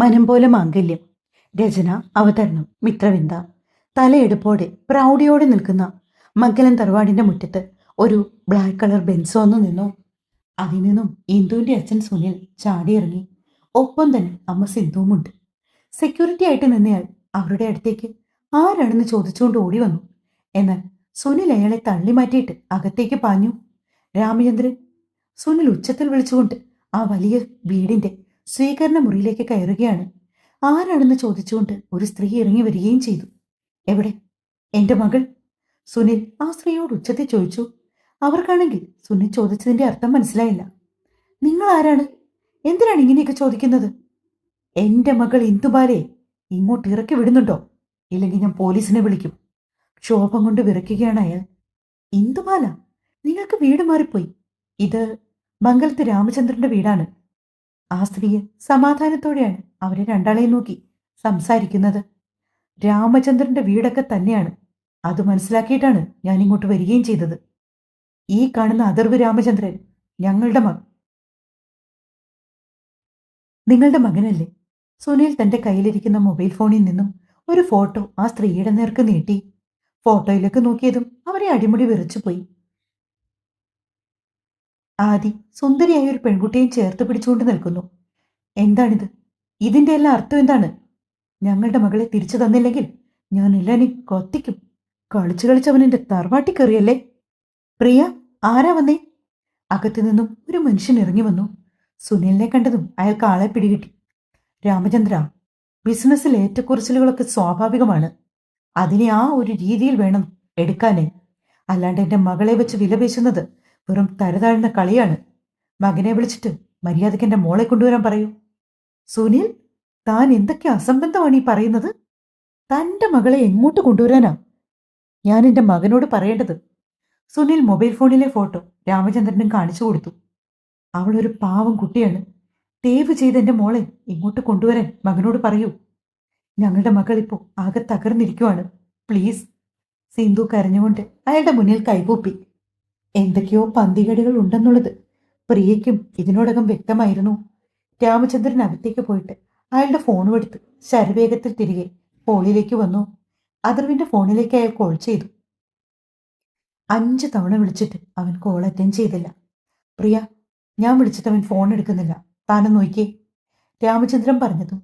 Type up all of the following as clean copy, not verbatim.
മനം പോലെ മാംഗല്യം. രചന, അവതരണം മിത്രവിന്ദ. തലയെടുപ്പോടെ പ്രൗഢിയോടെ നിൽക്കുന്ന മംഗലം തറവാടിന്റെ മുറ്റത്ത് ഒരു ബ്ലാക്ക് കളർ ബെൻസ് വന്നു നിന്നു. അതിൽ നിന്നും ഇന്ദുവിന്റെ അച്ഛൻ സുനിൽ ചാടിയിറങ്ങി. ഒപ്പം തന്നെ അമ്മ സിന്ധുവുമുണ്ട്. സെക്യൂരിറ്റി ആയിട്ട് നിന്നയാൾ അവരുടെ അടുത്തേക്ക് ആരാണെന്ന് ചോദിച്ചുകൊണ്ട് ഓടി വന്നു. എന്നാൽ സുനിൽ അയാളെ തള്ളി മാറ്റിയിട്ട് അകത്തേക്ക് പാഞ്ഞു. രാമചന്ദ്രൻ! സുനിൽ ഉച്ചത്തിൽ വിളിച്ചുകൊണ്ട് ആ വലിയ വീടിന്റെ സ്വീകരണ മുറിയിലേക്ക് കയറുകയാണ്. ആരാണെന്ന് ചോദിച്ചുകൊണ്ട് ഒരു സ്ത്രീ ഇറങ്ങി വരികയും ചെയ്തു. എവിടെ? എന്റെ മകൾ. സുനിൽ ആ സ്ത്രീയോട് ഉച്ചത്തിൽ ചോദിച്ചു. അവർക്കാണെങ്കിൽ സുനിൽ ചോദിച്ചതിന്റെ അർത്ഥം മനസ്സിലായില്ല. നിങ്ങൾ ആരാണ്? എന്തിനാണ് ഇങ്ങനെയൊക്കെ ചോദിക്കുന്നത്? എന്റെ മകൾ ഇന്ദുബാലയെ ഇങ്ങോട്ട് ഇറക്കി വിടുന്നുണ്ടോ? ഇല്ലെങ്കിൽ ഞാൻ പോലീസിനെ വിളിക്കും. ക്ഷോഭം കൊണ്ട് വിറയ്ക്കുകയാണ് അയാൾ. ഇന്ദുബാല, നിങ്ങൾക്ക് വീട് മാറിപ്പോയി. ഇത് മംഗലത്ത് രാമചന്ദ്രന്റെ വീടാണ്. ആ സ്ത്രീ സമാധാനത്തോടെയാണ് അവരെ രണ്ടാളെയും നോക്കി സംസാരിക്കുന്നത്. രാമചന്ദ്രന്റെ വീടൊക്കെ തന്നെയാണ്. അത് മനസ്സിലാക്കിയിട്ടാണ് ഞാൻ ഇങ്ങോട്ട് വരികയും ചെയ്തത്. ഈ കാണുന്ന അതിർവ് രാമചന്ദ്രൻ ഞങ്ങളുടെ നിങ്ങളുടെ മകനല്ലേ? സുനിൽ തന്റെ കയ്യിലിരിക്കുന്ന മൊബൈൽ ഫോണിൽ നിന്നും ഒരു ഫോട്ടോ ആ സ്ത്രീയുടെ നേർക്ക് നീട്ടി. ഫോട്ടോയിലേക്ക് നോക്കിയതും അവരെ അടിമുടി വിറച്ചുപോയി. ആദി സുന്ദരിയായ ഒരു പെൺകുട്ടിയും ചേർത്ത് പിടിച്ചുകൊണ്ട് നിൽക്കുന്നു. എന്താണിത്? ഇതിന്റെ എല്ലാം അർത്ഥം എന്താണ്? ഞങ്ങളുടെ മകളെ തിരിച്ചു തന്നില്ലെങ്കിൽ ഞാൻ എല്ലാവരെയും കൊത്തിക്കും. കളിച്ചു കളിച്ചവൻ എന്റെ തറവാട്ടി കയറിയല്ലേ? പ്രിയ, ആരാ വന്നേ? അകത്തു നിന്നും ഒരു മനുഷ്യൻ ഇറങ്ങി വന്നു. സുനിലിനെ കണ്ടതും അയാൾക്ക് ആളെ പിടികിട്ടി. രാമചന്ദ്ര, ബിസിനസ്സിൽ ഏറ്റക്കുറച്ചിലുകളൊക്കെ സ്വാഭാവികമാണ്. അതിനെ ആ ഒരു രീതിയിൽ വേണം എടുക്കാനേ. അല്ലാണ്ട് എന്റെ മകളെ വെച്ച് വിലപേശുന്നത് വെറും തരതാഴ്ന്ന കളിയാണ്. മകനെ വിളിച്ചിട്ട് മര്യാദയ്ക്ക് എന്റെ മോളെ കൊണ്ടുവരാൻ പറയൂ. സുനിൽ, താൻ എന്തൊക്കെ അസംബന്ധമാണ് ഈ പറയുന്നത്? തന്റെ മകളെ എങ്ങോട്ട് കൊണ്ടുവരാനാ ഞാൻ എന്റെ മകനോട് പറയേണ്ടത്? സുനിൽ മൊബൈൽ ഫോണിലെ ഫോട്ടോ രാമചന്ദ്രനും കാണിച്ചു കൊടുത്തു. അവളൊരു പാവം കുട്ടിയാണ്. ദയവ് ചെയ്ത് എന്റെ മോളെ ഇങ്ങോട്ട് കൊണ്ടുവരാൻ മകനോട് പറയൂ. ഞങ്ങളുടെ മകൾ ഇപ്പോ ആകെ തകർന്നിരിക്കുവാണ്. പ്ലീസ്. സിന്ധു കരഞ്ഞുകൊണ്ട് അയാളുടെ മുന്നിൽ കൈകൂപ്പി. എന്തൊക്കെയോ പന്തികേടുകൾ ഉണ്ടെന്നുള്ളത് പ്രിയയ്ക്കും ഇതിനോടകം വ്യക്തമായിരുന്നു. രാമചന്ദ്രൻ അകത്തേക്ക് പോയിട്ട് അയാളുടെ ഫോണും എടുത്ത് ശരവേഗത്തിൽ തിരികെ ഫോണിലേക്ക് വന്നു. അദർവിന്റെ ഫോണിലേക്ക് അയാൾ കോൾ ചെയ്തു. 5 തവണ വിളിച്ചിട്ട് അവൻ കോൾ അറ്റൻഡ് ചെയ്തില്ല. പ്രിയ, ഞാൻ വിളിച്ചിട്ട് അവൻ ഫോൺ എടുക്കുന്നില്ല. താനും നോക്കിയേ. രാമചന്ദ്രൻ പറഞ്ഞതും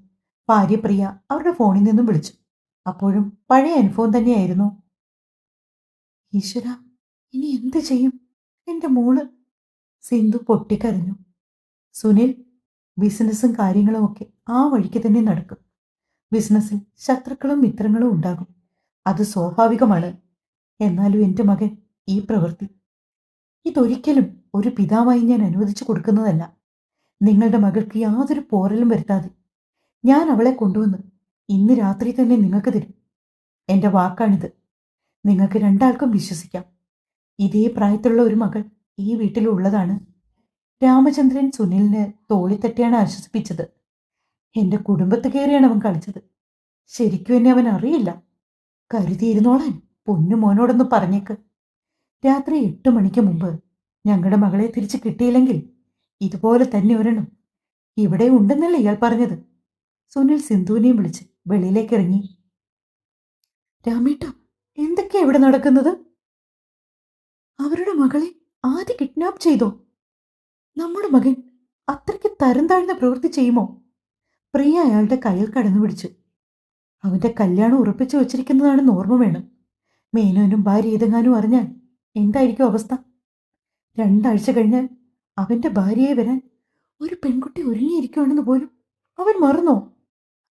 ഭാര്യ പ്രിയ അവരുടെ ഫോണിൽ നിന്നും വിളിച്ചു. അപ്പോഴും പഴയ അനുഭവം തന്നെയായിരുന്നു. ഈശ്വര, ഇനി എന്ത് ചെയ്യും എന്റെ മോള്? സിന്ധു പൊട്ടിക്കരഞ്ഞു. സുനിൽ, ബിസിനസ്സും കാര്യങ്ങളും ഒക്കെ ആ വഴിക്ക് തന്നെ നടക്കും. ബിസിനസ്സിൽ ശത്രുക്കളും മിത്രങ്ങളും ഉണ്ടാകും. അത് സ്വാഭാവികമാണ്. എന്നാലും എന്റെ മകൻ ഈ പ്രവൃത്തി ഇതൊരിക്കലും ഒരു പിതാവായി ഞാൻ അനുവദിച്ചു കൊടുക്കുന്നതല്ല. നിങ്ങളുടെ മകൾക്ക് യാതൊരു പോറലും വരുത്താതെ ഞാൻ അവളെ കൊണ്ടുവന്ന് ഇന്ന് രാത്രി തന്നെ നിങ്ങൾക്ക് തരും. എന്റെ വാക്കാണിത്. നിങ്ങൾക്ക് രണ്ടാൾക്കും വിശ്വസിക്കാം. ഇതേ പ്രായത്തിലുള്ള ഒരു മകൾ ഈ വീട്ടിലുള്ളതാണ്. രാമചന്ദ്രൻ സുനിലിന് തോളിത്തട്ടിയാണ് ആശ്വസിപ്പിച്ചത്. എന്റെ കുടുംബത്ത് കയറിയാണ് അവൻ കളിച്ചത്. ശരിക്കും എന്നെ അവൻ അറിയില്ല. കരുതിയിരുന്നോളാൻ പൊന്നു മോനോടൊന്ന് പറഞ്ഞേക്ക്. രാത്രി 8 മണിക്ക് മുമ്പ് ഞങ്ങളുടെ മകളെ തിരിച്ചു കിട്ടിയില്ലെങ്കിൽ ഇതുപോലെ തന്നെ ഒരെണ്ണം ഇവിടെ ഉണ്ടെന്നല്ലേ ഇയാൾ പറഞ്ഞത്? സുനിൽ സിന്ധുവിനെയും വിളിച്ച് വെളിയിലേക്ക് ഇറങ്ങി. രാമേട്ട, എന്തൊക്കെയാ ഇവിടെ നടക്കുന്നത്? അവരുടെ മകളെ ആദ്യം കിഡ്നാപ്പ് ചെയ്തോ? നമ്മുടെ മകൻ അത്രയ്ക്ക് തരം താഴ്ന്ന പ്രവൃത്തി ചെയ്യുമോ? പ്രിയ അയാളുടെ കയ്യിൽ കടന്നു പിടിച്ചു. അവന്റെ കല്യാണം ഉറപ്പിച്ചു വച്ചിരിക്കുന്നതാണെന്ന് ഓർമ്മ വേണം. മേനോനും ഭാര്യ ഏതെങ്ങാനും അറിഞ്ഞാൽ എന്തായിരിക്കും അവസ്ഥ? 2 ആഴ്ച കഴിഞ്ഞാൽ അവന്റെ ഭാര്യയെ വരാൻ ഒരു പെൺകുട്ടി ഒരുങ്ങിയിരിക്കുവാണെന്ന് പോലും അവൻ മറന്നോ?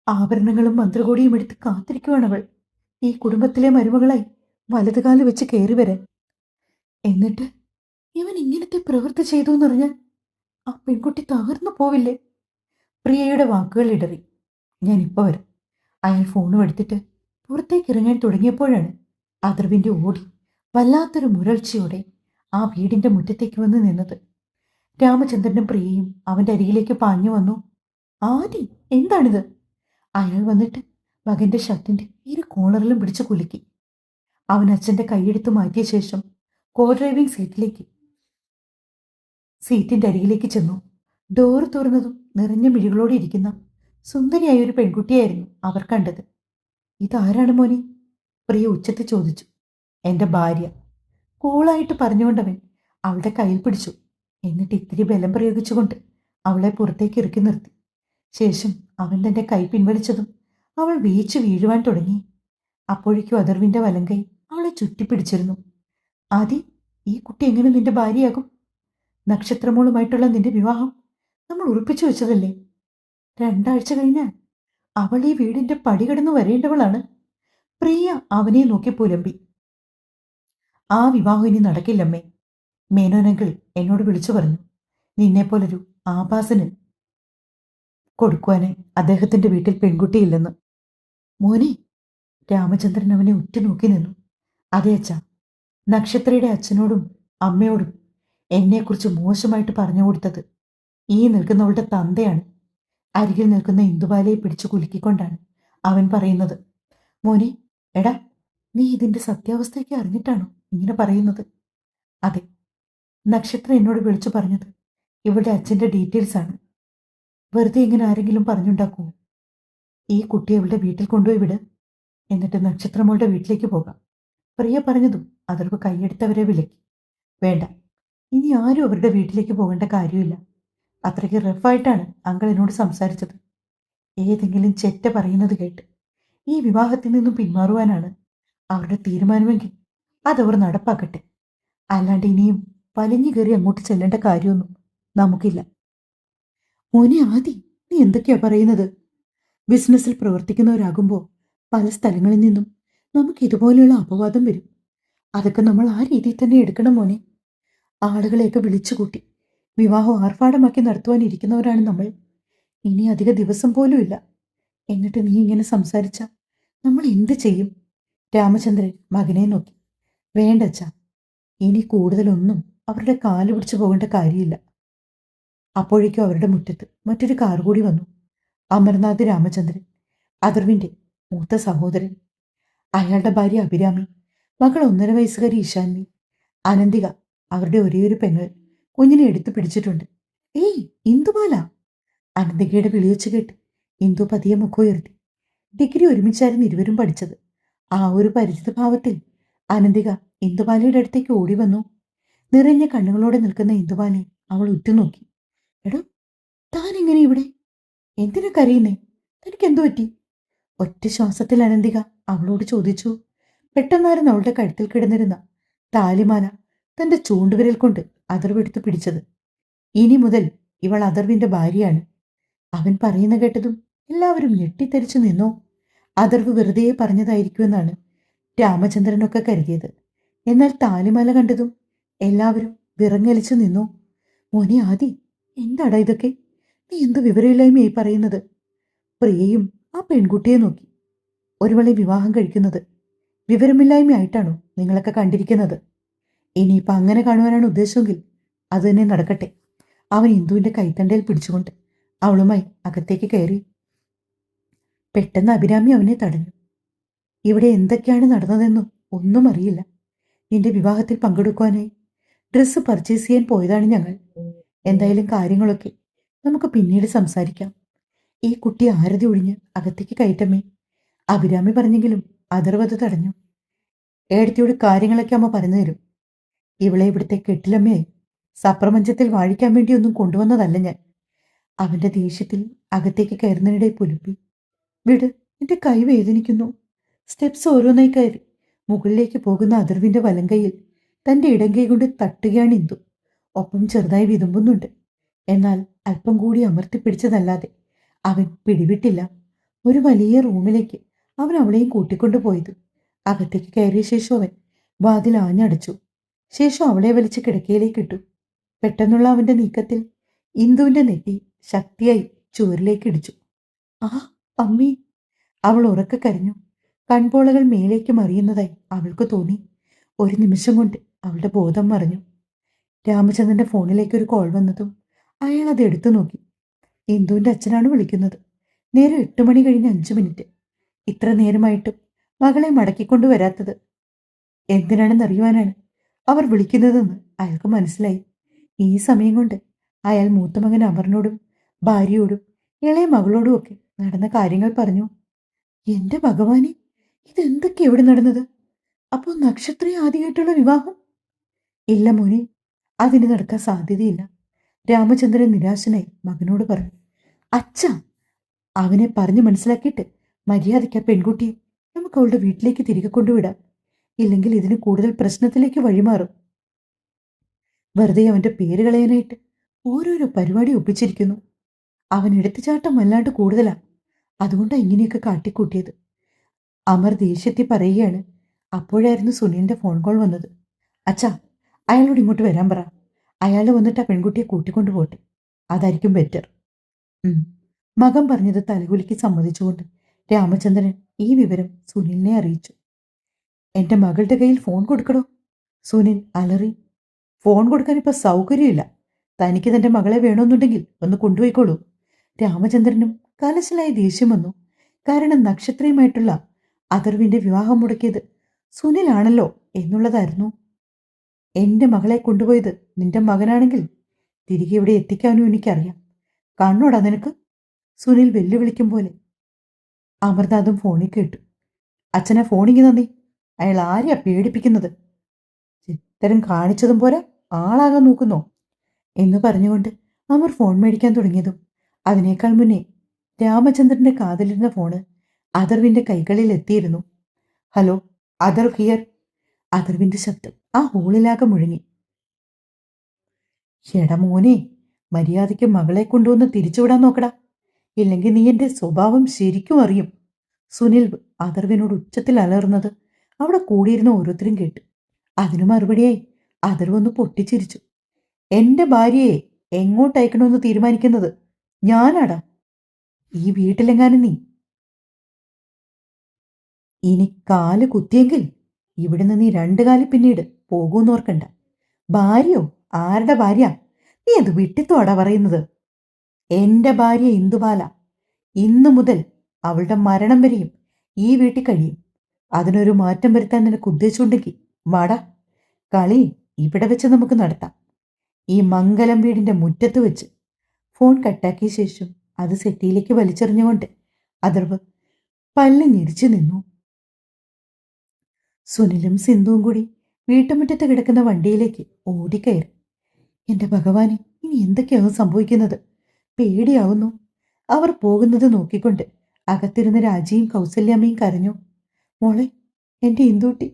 ആഭരണങ്ങളും മന്ത്രകോടിയും എടുത്ത് കാത്തിരിക്കുവാണവൾ ഈ കുടുംബത്തിലെ മരുമകളായി വലതുകാല് വെച്ച് കയറി വരാൻ. എന്നിട്ട് ഇവൻ ഇങ്ങനത്തെ പ്രവൃത്തി ചെയ്തു എന്നറിഞ്ഞാൽ ആ പെൺകുട്ടി തകർന്നു പോവില്ലേ? പ്രിയയുടെ വാക്കുകൾ ഇടറി. ഞാനിപ്പോ വരാം. അയാൾ ഫോണും എടുത്തിട്ട് പുറത്തേക്ക് ഇറങ്ങാൻ തുടങ്ങിയപ്പോഴാണ് അദർവിന്റെ ഓടി വല്ലാത്തൊരു മുരൾച്ചയോടെ ആ വീടിന്റെ മുറ്റത്തേക്ക് വന്ന് നിന്നത്. രാമചന്ദ്രനും പ്രിയയും അവന്റെ അരികിലേക്ക് പാഞ്ഞു വന്നു. ആദി, എന്താണിത്? അയാൾ വന്നിട്ട് മകന്റെ ഷർട്ടിന്റെ ഇരു കോളറിലും പിടിച്ചു കുലുക്കി. അവൻ അച്ഛന്റെ കൈയെടുത്ത് മാറ്റിയ ശേഷം കോ ഡ്രൈവിംഗ് സീറ്റിന്റെ അരികിലേക്ക് ചെന്നു. ഡോറ് തുറന്നതും നിറഞ്ഞ മിഴികളോടെ ഇരിക്കുന്ന സുന്ദരിയായ ഒരു പെൺകുട്ടിയായിരുന്നു അവർ കണ്ടത്. ഇതാരാണ് മോനെ? പ്രിയ ഉച്ചത്തിൽ ചോദിച്ചു. എന്റെ ഭാര്യ, കൂളായിട്ട് പറഞ്ഞുകൊണ്ടവൻ അവളുടെ കയ്യിൽ പിടിച്ചു. എന്നിട്ട് ഇത്തിരി ബലം പ്രയോഗിച്ചുകൊണ്ട് അവളെ പുറത്തേക്ക് ഇറക്കി നിർത്തി. ശേഷം അവൻ തന്റെ കൈ പിൻവലിച്ചതും അവൾ വീച്ചു വീഴുവാൻ തുടങ്ങി. അപ്പോഴേക്കും അഥർവിന്റെ വലങ്കൈ അവളെ ചുറ്റിപ്പിടിച്ചിരുന്നു. ആദി, ഈ കുട്ടി എങ്ങനെ നിന്റെ ഭാര്യയാകും? നക്ഷത്രമോളുമായിട്ടുള്ള നിന്റെ വിവാഹം നമ്മൾ ഉറപ്പിച്ചു വെച്ചതല്ലേ? 2 ആഴ്ച കഴിഞ്ഞാൽ അവൾ ഈ വീടിന്റെ പടി കടന്നു വരേണ്ടവളാണ്. പ്രിയ അവനെ നോക്കി പുലമ്പി. ആ വിവാഹം ഇനി നടക്കില്ലമ്മേ. മേനോനങ്കിൾ എന്നോട് വിളിച്ചു പറഞ്ഞു, നിന്നെപ്പോലൊരു ആഭാസന് കൊടുക്കുവാനായി അദ്ദേഹത്തിന്റെ വീട്ടിൽ പെൺകുട്ടിയില്ലെന്ന്. മോനെ, രാമചന്ദ്രൻ അവനെ ഉറ്റുനോക്കി നിന്നു. അതെ അച്ഛാ, നക്ഷത്രയുടെ അച്ഛനോടും അമ്മയോടും എന്നെക്കുറിച്ച് മോശമായിട്ട് പറഞ്ഞു കൊടുത്തത് ഈ നിൽക്കുന്നവളുടെ തന്തയാണ്. അരികിൽ നിൽക്കുന്ന ഇന്ദുബാലയെ പിടിച്ചു കുലുക്കിക്കൊണ്ടാണ് അവൻ പറയുന്നത്. മോനെ, എടാ, നീ ഇതിന്റെ സത്യാവസ്ഥയൊക്കെ അറിഞ്ഞിട്ടാണോ ഇങ്ങനെ പറയുന്നത്? അതെ, നക്ഷത്ര എന്നോട് വിളിച്ചു പറഞ്ഞത് ഇവളുടെ അച്ഛന്റെ ഡീറ്റെയിൽസ് ആണ്. വെറുതെ ഇങ്ങനെ ആരെങ്കിലും പറഞ്ഞുണ്ടാക്കുമോ? ഈ കുട്ടിയെ ഇവളുടെ വീട്ടിൽ കൊണ്ടുപോയി വിട്, എന്നിട്ട് നക്ഷത്രമോളുടെ വീട്ടിലേക്ക് പോകാം. പ്രിയ പറഞ്ഞതും അതർവ് കൈയെടുത്തവരെ വിലക്കി. വേണ്ട, ഇനി ആരും അവരുടെ വീട്ടിലേക്ക് പോകേണ്ട കാര്യമില്ല. അത്രയ്ക്ക് റഫായിട്ടാണ് അങ്കിൾ എന്നോട് സംസാരിച്ചത്. ഏതെങ്കിലും ചെറ്റ പറയുന്നത് കേട്ട് ഈ വിവാഹത്തിൽ നിന്നും പിന്മാറുവാനാണ് അവരുടെ തീരുമാനമെങ്കിൽ അതവർ നടപ്പാക്കട്ടെ. അല്ലാണ്ട് ഇനിയും വലിഞ്ഞു കയറി അങ്ങോട്ട് ചെല്ലേണ്ട കാര്യമൊന്നും നമുക്കില്ല. മോനെ ആദി, നീ എന്തൊക്കെയാ പറയുന്നത്? ബിസിനസ്സിൽ പ്രവർത്തിക്കുന്നവരാകുമ്പോൾ പല സ്ഥലങ്ങളിൽ നിന്നും നമുക്ക് ഇതുപോലെയുള്ള അപവാദം വരും. അതൊക്കെ നമ്മൾ ആ രീതിയിൽ തന്നെ എടുക്കണം മോനെ. ആളുകളെയൊക്കെ വിളിച്ചുകൂട്ടി വിവാഹം ആർഭാടമാക്കി നടത്തുവാനിരിക്കുന്നവരാണ് നമ്മൾ. ഇനി അധിക ദിവസം പോലും ഇല്ല. എന്നിട്ട് നീ ഇങ്ങനെ സംസാരിച്ച നമ്മൾ എന്ത് ചെയ്യും? രാമചന്ദ്രൻ മകനെ നോക്കി. വേണ്ടച്ചാ, ഇനി കൂടുതലൊന്നും അവരുടെ കാല് പിടിച്ചു പോകേണ്ട കാര്യമില്ല. അപ്പോഴേക്കും അവരുടെ മുറ്റത്ത് മറ്റൊരു കാർ കൂടി വന്നു. അമർനാഥ് രാമചന്ദ്രൻ, അഥർവിന്റെ മൂത്ത സഹോദരൻ. അയാളുടെ ഭാര്യ അഭിരാമി, മകൾ 1.5 വയസ്സുകാരി ഇഷാൻവി, അനന്തിക അവരുടെ ഒരേയൊരു പെങ്ങൾ കുഞ്ഞിനെ എടുത്തു പിടിച്ചിട്ടുണ്ട്. ഏയ് ഇന്ദുബാല! അനന്തികയുടെ വിളിവെച്ച് കേട്ട് ഇന്ദു പതിയെ മുഖമുയർത്തി. ഡിഗ്രി ഒരുമിച്ചായിരുന്നു ഇരുവരും പഠിച്ചത്. ആ ഒരു പരിചിത ഭാവത്തിൽ അനന്തിക ഇന്ദുബാലയുടെ അടുത്തേക്ക് ഓടി വന്നു. നിറഞ്ഞ കണ്ണുകളോടെ നിൽക്കുന്ന ഇന്ദുബാലയെ അവൾ ഉറ്റുനോക്കി. എടോ, താൻ എങ്ങനെ ഇവിടെ? എന്തിനാ കരയുന്നേ? തനിക്ക് എന്തു പറ്റി? ഒറ്റ ശ്വാസത്തിൽ അനന്തിക അവളോട് ചോദിച്ചു. പെട്ടെന്നായിരുന്നു അവളുടെ കഴുത്തിൽ കിടന്നിരുന്ന താലിമാല തന്റെ ചൂണ്ടുവിരൽ കൊണ്ട് അഥർവെടുത്ത് പിടിച്ചത്. ഇനി മുതൽ ഇവൾ അഥർവിന്റെ ഭാര്യയാണ്. അവൻ പറയുന്ന കേട്ടതും എല്ലാവരും ഞെട്ടിത്തെറിച്ചു നിന്നു. അഥർവ് വെറുതെ പറഞ്ഞതായിരിക്കുമെന്നാണ് രാമചന്ദ്രനൊക്കെ കരുതിയത്. എന്നാൽ താലിമാല കണ്ടതും എല്ലാവരും വിറങ്ങലിച്ചു നിന്നു. മോനെ ആദി, എന്താടാ ഇതൊക്കെ? നീ എന്ത് വിവരമില്ലായ്മയായി പറയുന്നത്? പ്രിയയും ആ പെൺകുട്ടിയെ നോക്കി. ഒരുവളെ വിവാഹം കഴിക്കുന്നത് വിവരമില്ലായ്മയായിട്ടാണോ നിങ്ങളൊക്കെ കണ്ടിരിക്കുന്നത്? ഇനിയിപ്പോൾ അങ്ങനെ കാണുവാനാണ് ഉദ്ദേശമെങ്കിൽ അത് തന്നെ നടക്കട്ടെ. അവൻ ഇന്ദുവിന്റെ കൈത്തണ്ടയിൽ പിടിച്ചുകൊണ്ട് അവളുമായി അകത്തേക്ക് കയറി. പെട്ടെന്ന് അഭിരാമി അവനെ തടഞ്ഞു. ഇവിടെ എന്തൊക്കെയാണ് നടന്നതെന്നും ഒന്നും അറിയില്ല. നിന്റെ വിവാഹത്തിൽ പങ്കെടുക്കുവാനായി ഡ്രസ്സ് പർച്ചേസ് ചെയ്യാൻ പോയതാണ് ഞങ്ങൾ. എന്തായാലും കാര്യങ്ങളൊക്കെ നമുക്ക് പിന്നീട് സംസാരിക്കാം. ഈ കുട്ടി ആരതി ഒഴിഞ്ഞ് അകത്തേക്ക് കയറ്റമ്മേ. അഭിരാമി പറഞ്ഞെങ്കിലും അഥർവ്വത് തടഞ്ഞു. ഏടത്തിയോട് കാര്യങ്ങളൊക്കെ അമ്മ പറഞ്ഞു തരും. ഇവളെ ഇവിടുത്തെ കെട്ടിലമ്മയായി സപ്രപഞ്ചത്തിൽ വാഴിക്കാൻ വേണ്ടിയൊന്നും കൊണ്ടുവന്നതല്ല ഞാൻ. അവന്റെ ദേഷ്യത്തിൽ അകത്തേക്ക് കയറുന്നതിനിടെ പുലുപ്പി. വിട്, എന്റെ കൈ വേദനിക്കുന്നു. സ്റ്റെപ്സ് ഓരോന്നായി കയറി മുകളിലേക്ക് പോകുന്ന അഥർവിന്റെ വലങ്കയിൽ തന്റെ ഇടങ്കൈ കൊണ്ട് തട്ടുകയാണ് ഇന്ദു. ഒപ്പം ചെറുതായി വിതുമ്പുന്നുണ്ട്. എന്നാൽ അല്പം കൂടി അമർത്തിപ്പിടിച്ചതല്ലാതെ അവൻ പിടിവിട്ടില്ല. ഒരു വലിയ റൂമിലേക്ക് അവൻ അവളെയും കൂട്ടിക്കൊണ്ടുപോയത്. അകത്തേക്ക് കയറിയ ശേഷം അവൻ വാതിൽ ആഞ്ഞടച്ചു. ശേഷം അവളെ വലിച്ച് കിടക്കയിലേക്കിട്ടു. പെട്ടെന്നുള്ള അവന്റെ നീക്കത്തിൽ ഇന്ദുവിന്റെ നെറ്റി ശക്തിയായി ചുവരിലേക്ക് ഇടിച്ചു. ആ അമ്മേ! അവൾ ഉറക്കെ കരഞ്ഞു. കൺപോളകൾ മേലേക്ക് മറിയുന്നതായി അവൾക്ക് തോന്നി. ഒരു നിമിഷം കൊണ്ട് അവളുടെ ബോധം മറഞ്ഞു. രാമചന്ദ്രന്റെ ഫോണിലേക്ക് ഒരു കോൾ വന്നതും അയാൾ അത് എടുത്തു നോക്കി. ഇന്ദുവിന്റെ അച്ഛനാണ് വിളിക്കുന്നത്. നേരം 8 മണി കഴിഞ്ഞ് 5 മിനിറ്റ്. ഇത്ര നേരമായിട്ടും മകളെ മടക്കിക്കൊണ്ടുവരാത്തത് എന്തിനാണെന്നറിയുവാനാണ് അവർ വിളിക്കുന്നതെന്ന് അയാൾക്ക് മനസ്സിലായി. ഈ സമയം കൊണ്ട് അയാൾ മൂത്ത മകൻ അമറിനോടും ഭാര്യയോടും ഇളയ മകളോടും ഒക്കെ നടന്ന കാര്യങ്ങൾ പറഞ്ഞു. എന്റെ ഭഗവാനെ, ഇതെന്തൊക്കെ എവിടെ നടന്നത്? അപ്പോൾ നക്ഷത്രയെ ആദ്യമായിട്ടുള്ള വിവാഹം? ഇല്ല മോനെ, അതിന് നടക്കാൻ സാധ്യതയില്ല. രാമചന്ദ്രൻ നിരാശനായി മകനോട് പറഞ്ഞു. അച്ഛാ, അവനെ പറഞ്ഞു മനസ്സിലാക്കിയിട്ട് മര്യാദയ്ക്ക് ആ പെൺകുട്ടിയെ നമുക്ക് അവളുടെ വീട്ടിലേക്ക് തിരികെ കൊണ്ടുവിടാം. ഇല്ലെങ്കിൽ ഇതിന് കൂടുതൽ പ്രശ്നത്തിലേക്ക് വഴിമാറും. വെറുതെ അവന്റെ പേര് കളയാനായിട്ട് ഓരോരോ പരിപാടി ഒപ്പിച്ചിരിക്കുന്നു. അവൻ എടുത്തുചാട്ടം വല്ലാണ്ട് കൂടുതലാ. അതുകൊണ്ടാണ് ഇങ്ങനെയൊക്കെ കാട്ടിക്കൂട്ടിയത്. അമർ ദേഷ്യത്തിൽ പറയുകയാണ്. അപ്പോഴായിരുന്നു സുനിലിന്റെ ഫോൺ കോൾ വന്നത്. അച്ഛാ, അയാളോട് ഇങ്ങോട്ട് വരാൻ പറ. അയാൾ വന്നിട്ട് ആ പെൺകുട്ടിയെ കൂട്ടിക്കൊണ്ടു പോട്ടെ. അതായിരിക്കും ബെറ്റർ. മകൻ പറഞ്ഞത് തലകുലുക്കി സമ്മതിച്ചുകൊണ്ട് രാമചന്ദ്രൻ ഈ വിവരം സുനിലിനെ അറിയിച്ചു. എന്റെ മകളുടെ കയ്യിൽ ഫോൺ കൊടുക്കടോ. സുനിൽ അലറി. ഫോൺ കൊടുക്കാൻ ഇപ്പൊ സൗകര്യമില്ല. തനിക്ക് തന്റെ മകളെ വേണമെന്നുണ്ടെങ്കിൽ ഒന്ന് കൊണ്ടുപോയിക്കോളൂ. രാമചന്ദ്രനും കലശലായി ദേഷ്യം വന്നു. കാരണം നക്ഷത്രയുമായിട്ടുള്ള അഥർവിന്റെ വിവാഹം മുടക്കിയത് സുനിലാണല്ലോ എന്നുള്ളതായിരുന്നു. എന്റെ മകളെ കൊണ്ടുപോയത് നിന്റെ മകനാണെങ്കിൽ തിരികെ ഇവിടെ എത്തിക്കാനും എനിക്കറിയാം. കണ്ണോടാ നിനക്ക്? സുനിൽ വെല്ലുവിളിക്കും പോലെ. അമർനാഥും ഫോണിൽ കേട്ടു. അച്ഛനെ ഫോണിങ്ങി നന്ദി. അയാൾ ആരെയാ പേടിപ്പിക്കുന്നത്? ചിത്തരം കാണിച്ചതും പോരാ, ആളാകാൻ നോക്കുന്നോ എന്ന് പറഞ്ഞുകൊണ്ട് അമർ ഫോൺ മേടിക്കാൻ തുടങ്ങിയതും അതിനേക്കാൾ മുന്നേ രാമചന്ദ്രന്റെ കാതിലിരുന്ന ഫോണ് അഥർവിന്റെ കൈകളിൽ എത്തിയിരുന്നു. Hello, Atharv here. അഥർവിന്റെ ശബ്ദം ആ ഹോളിലാകെ മുഴങ്ങി. എടാ മോനെ, മര്യാദയ്ക്ക് മകളെ കൊണ്ടുവന്ന് തിരിച്ചുവിടാൻ നോക്കടാ. ഇല്ലെങ്കിൽ നീ എന്റെ സ്വഭാവം ശരിക്കും അറിയും. സുനിൽ അഥർവിനോട് ഉച്ചത്തിൽ അലർന്നത് അവിടെ കൂടിയിരുന്ന ഓരോരുത്തരും കേട്ടു. അതിനു മറുപടിയായി അഥർവ് ഒന്ന് പൊട്ടിച്ചിരിച്ചു. എന്റെ ഭാര്യയെ എങ്ങോട്ടയക്കണമെന്ന് തീരുമാനിക്കുന്നത് ഞാനാടാ. ഈ വീട്ടിലെങ്ങാനും നീ ഇനി കാല് കുത്തിയെങ്കിൽ ഇവിടുന്ന് നീ രണ്ടു കാലി പിന്നീട് പോകൂന്നോർക്കണ്ട. ഭാര്യയോ? ആരുടെ ഭാര്യ? നീ അത് വിട്ടിത്തോടാ പറയുന്നത്? എന്റെ ഭാര്യ ഇന്ദുബാല. ഇന്നു മുതൽ അവളുടെ മരണം വരെയും ഈ വീട്ടിൽ കഴിയും. അതിനൊരു മാറ്റം വരുത്താൻ നിനക്ക് ഉദ്ദേശിച്ചുണ്ടെങ്കിൽ വാടാ. കളി ഇവിടെ വെച്ച് നമുക്ക് നടത്താം. ഈ മംഗലം വീടിന്റെ മുറ്റത്ത് വെച്ച്. ഫോൺ കട്ടാക്കിയ ശേഷം അത് സെറ്റിയിലേക്ക് വലിച്ചെറിഞ്ഞുകൊണ്ട് അഥർവ് പല്ല് ഞെരിച്ചു നിന്നു. സുനിലും സിന്ധുവും കൂടി വീട്ടുമുറ്റത്ത് കിടക്കുന്ന വണ്ടിയിലേക്ക് ഓടിക്കയറി. എന്റെ ഭഗവാനെ, ഇനി എന്തൊക്കെയാവും സംഭവിക്കുന്നത്? പേടിയാവുന്നു. അവർ പോകുന്നത് നോക്കിക്കൊണ്ട് അകത്തിരുന്ന രാജിയും കൗസല്യാമ്മയും കരഞ്ഞു. മോളെ, എന്റെ ഇന്ദൂട്ടി,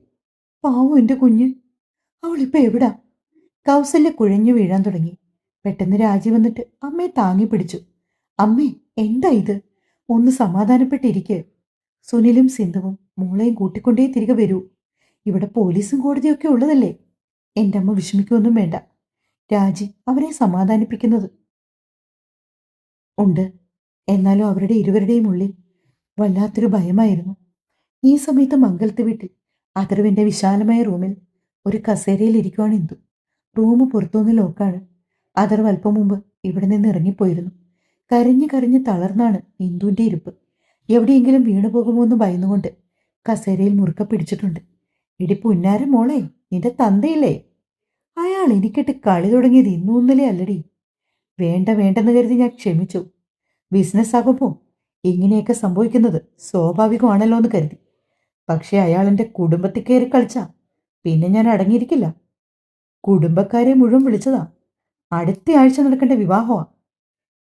പാവം എന്റെ കുഞ്ഞ്, അവളിപ്പോ എവിടാ? കൗസല്യ കുഴഞ്ഞു വീഴാൻ തുടങ്ങി. പെട്ടെന്ന് രാജി വന്നിട്ട് അമ്മയെ താങ്ങി പിടിച്ചു. അമ്മേ, എന്താ ഇത്? ഒന്ന് സമാധാനപ്പെട്ടിരിക്കെ. സുനിലും സിന്ധുവും മോളെയും കൂട്ടിക്കൊണ്ടേ തിരികെ വരൂ. ഇവിടെ പോലീസും കോടതിയൊക്കെ ഉള്ളതല്ലേ. എന്റെ അമ്മ വിഷമിക്കൊന്നും വേണ്ട. രാജി അവരെ സമാധാനിപ്പിക്കുന്നത് ഉണ്ട്. എന്നാലും അവരുടെ ഇരുവരുടെയും ഉള്ളിൽ വല്ലാത്തൊരു ഭയമായിരുന്നു. ഈ സമയത്ത് മംഗലത്ത് വീട്ടിൽ അഥർവിന്റെ വിശാലമായ റൂമിൽ ഒരു കസേരയിൽ ഇരിക്കുവാണ് ഇന്ദു. റൂം പുറത്തുനിന്ന് ലോക്കാണ്. അഥർവ് അല്പം മുമ്പ് ഇവിടെ നിന്ന് ഇറങ്ങിപ്പോയിരുന്നു. കരഞ്ഞു കരഞ്ഞ് തളർന്നാണ് ഇന്ദുവിന്റെ ഇരിപ്പ്. എവിടെയെങ്കിലും വീണു പോകുമോ എന്ന് ഭയന്നുകൊണ്ട് കസേരയിൽ മുറുക്ക പിടിച്ചിട്ടുണ്ട്. ഇടി പുന്നാര മോളെ, നിന്റെ തന്തയില്ലേ? അയാൾ എനിക്കിട്ട് കളി തുടങ്ങിയത് ഇന്നും ഇന്നലെ അല്ലടി. വേണ്ട വേണ്ടെന്ന് കരുതി ഞാൻ ക്ഷമിച്ചു. ബിസിനസ് ആകുമ്പോൾ ഇങ്ങനെയൊക്കെ സംഭവിക്കുന്നത് സ്വാഭാവികമാണല്ലോ എന്ന് കരുതി. പക്ഷെ അയാൾ എൻ്റെ കുടുംബത്തിൽ കയറി കളിച്ചാ പിന്നെ ഞാൻ അടങ്ങിയിരിക്കില്ല. കുടുംബക്കാരെ മുഴുവൻ വിളിച്ചതാ. അടുത്ത ആഴ്ച നടക്കേണ്ട വിവാഹമാ.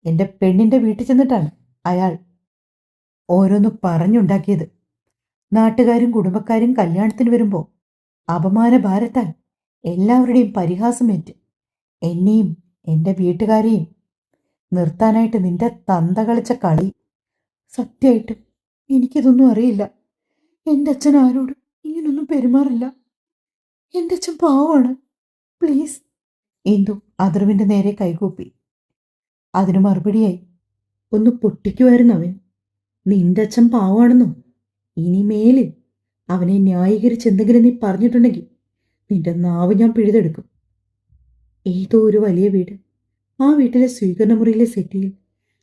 എൻ്റെ പെണ്ണിൻ്റെ വീട്ടിൽ ചെന്നിട്ടാണ് അയാൾ ഓരോന്ന് പറഞ്ഞുണ്ടാക്കിയത്. നാട്ടുകാരും കുടുംബക്കാരും കല്യാണത്തിന് വരുമ്പോൾ അപമാന ഭാരത്താൽ എല്ലാവരുടെയും പരിഹാസമേറ്റ് എന്നെയും എൻ്റെ വീട്ടുകാരെയും നിർത്താനായിട്ട് നിന്റെ തന്ത കളിച്ച കളി. സത്യമായിട്ടും എനിക്കിതൊന്നും അറിയില്ല. എൻ്റെ അച്ഛൻ ആരോടും ഇങ്ങനൊന്നും പെരുമാറില്ല. എൻ്റെ അച്ഛൻ പാവമാണ്. പ്ലീസ്. ഇന്ദു അഥർവിൻ്റെ നേരെ കൈകൂപ്പി. അതിനു മറുപടിയായി ഒന്ന് പൊട്ടിക്കുമായിരുന്നു അവൻ. നിന്റെ അച്ഛൻ പാവമാണെന്നോ? ഇനിമേലിൽ അവനെ ന്യായീകരിച്ച് എന്തെങ്കിലും നീ പറഞ്ഞിട്ടുണ്ടെങ്കിൽ നിന്റെ നാവ് ഞാൻ പിഴുതെടുക്കും. ഏതോ ഒരു വലിയ വീട്. ആ വീട്ടിലെ സ്വീകരണ മുറിയിലെ സെറ്റിയിൽ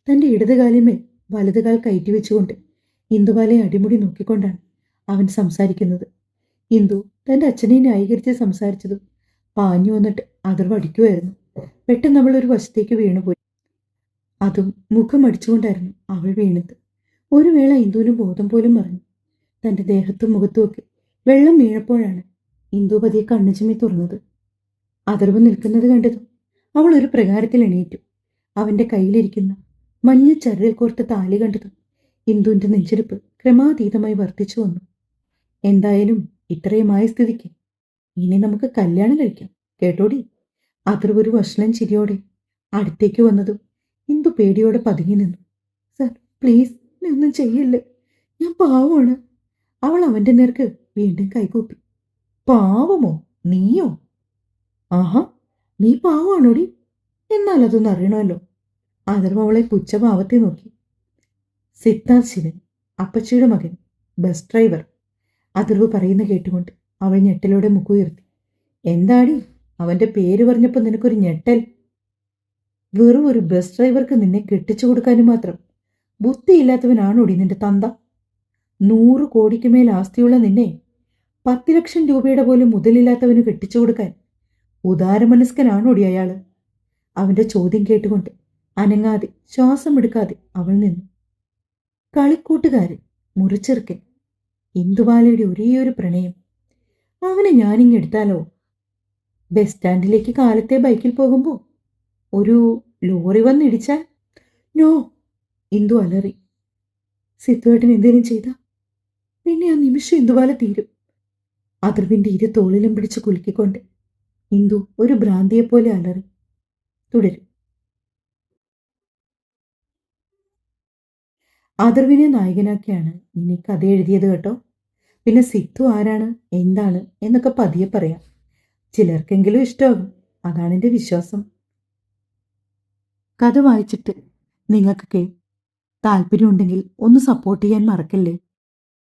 തൻ്റെ ഇടതുകാലിന്മേൽ വലതുകാൽ കയറ്റി വെച്ചുകൊണ്ട് ഇന്ദുബാലയെ അടിമുടി നോക്കിക്കൊണ്ടാണ് അവൻ സംസാരിക്കുന്നത്. ഇന്ദു തൻ്റെ അച്ഛനെ ന്യായീകരിച്ച് സംസാരിച്ചതും പാഞ്ഞു വന്നിട്ട് അഥർവ് അടിക്കുമായിരുന്നു. പെട്ടെന്ന് അവൾ ഒരു വശത്തേക്ക് വീണുപോയി. അതും മുഖം അടിച്ചുകൊണ്ടായിരുന്നു അവൾ വീണത്. ഒരു വേള ഇന്ദുവിന് ബോധം പോലും മറന്നു. തൻ്റെ ദേഹത്തും മുഖത്തുമൊക്കെ വെള്ളം വീണപ്പോഴാണ് ഇന്ദു പതിയെ കണ്ണു ചിമ്മി തുറന്നത്. അഥർവ് നിൽക്കുന്നത് കണ്ടതും അവൾ ഒരു പ്രകാരത്തിൽ എണീറ്റു. അവൻ്റെ കയ്യിലിരിക്കുന്ന മഞ്ഞ ചരലിൽ കോർത്ത താലി കണ്ടതും ഇന്ദുവിൻ്റെ നെഞ്ചെടുപ്പ് ക്രമാതീതമായി വർദ്ധിച്ചു വന്നു. എന്തായാലും ഇത്രയുമായ സ്ഥിതിക്ക് ഇനി നമുക്ക് കല്യാണം കഴിക്കാം, കേട്ടോടി. അഥർവ് ഒരു വഷളൻ ചിരിയോടെ അടുത്തേക്ക് വന്നതും ഇന്ദു പേടിയോടെ പതുങ്ങി നിന്നു. സർ, പ്ലീസ്, നീ ഒന്നും ചെയ്യില്ലേ, ഞാൻ പാവമാണ്. അവൾ അവൻ്റെ നേർക്ക് വീണ്ടും കൈകൂപ്പി. പാവമോ? നീയോ? ആഹാ, നീ പാവമാണോടി? എന്നാൽ അതൊന്നും അറിയണമല്ലോ. അഥർവ് അവളെ പുച്ഛഭാവത്തെ നോക്കി. സിദ്ധാർത്ഥ് ശിവൻ, അപ്പച്ചിയുടെ മകൻ, ബസ് ഡ്രൈവർ. അഥർവ് പറയുന്ന കേട്ടുകൊണ്ട് അവൾ ഞെട്ടലോടെ മുക്കുയർത്തി. എന്താടി, അവൻ്റെ പേര് പറഞ്ഞപ്പോൾ നിനക്കൊരു ഞെട്ടൽ? വെറും ഒരു ബസ് ഡ്രൈവർക്ക് നിന്നെ കെട്ടിച്ചു കൊടുക്കാനും മാത്രം ബുദ്ധിയില്ലാത്തവനാണോടി നിന്റെ തന്ത? 100 കോടിക്ക് മേൽ ആസ്തിയുള്ള നിന്നെ 10 ലക്ഷം രൂപയുടെ പോലും മുതലില്ലാത്തവന് കെട്ടിച്ചു കൊടുക്കാൻ ഉദാരമനസ്കനാണോടി അയാള്? അവൻ്റെ ചോദ്യം കേട്ടുകൊണ്ട് അനങ്ങാതെ ശ്വാസമെടുക്കാതെ അവൾ നിന്നു. കളിക്കൂട്ടുകാരൻ, മുറിച്ചെറുക്കൻ, ഇന്ദുബാലയുടെ ഒരേയൊരു പ്രണയം. അവനെ ഞാനിങ്ങെടുത്താലോ? ബസ് സ്റ്റാൻഡിലേക്ക് കാലത്തെ ബൈക്കിൽ പോകുമ്പോൾ ഒരു ലോറി വന്നിടിച്ചാൽ? നോ! ഇന്ദു അലറി. സിദ്ധുവേട്ടൻ എന്തേലും ചെയ്താ പിന്നെ ആ നിമിഷം ഇന്ദുബാല തീരും. അഥർവിൻ്റെ ഇരു തോളിലും പിടിച്ച് കുലുക്കിക്കൊണ്ട് ഇന്ദു ഒരു ഭ്രാന്തിയെപ്പോലെ അലറി. തുടരും. അഥർവിനെ നായകനാക്കിയാണ് ഇനി കഥ എഴുതിയത് കേട്ടോ. പിന്നെ സിദ്ധു ആരാണ്, എന്താണ് എന്നൊക്കെ പതിയെ പറയാം. ചിലർക്കെങ്കിലും ഇഷ്ടമാകും, അതാണ് എൻ്റെ വിശ്വാസം. കഥ വായിച്ചിട്ട് നിങ്ങൾക്കൊക്കെ താല്പര്യമുണ്ടെങ്കിൽ ഒന്ന് സപ്പോർട്ട് ചെയ്യാൻ മറക്കല്ലേ.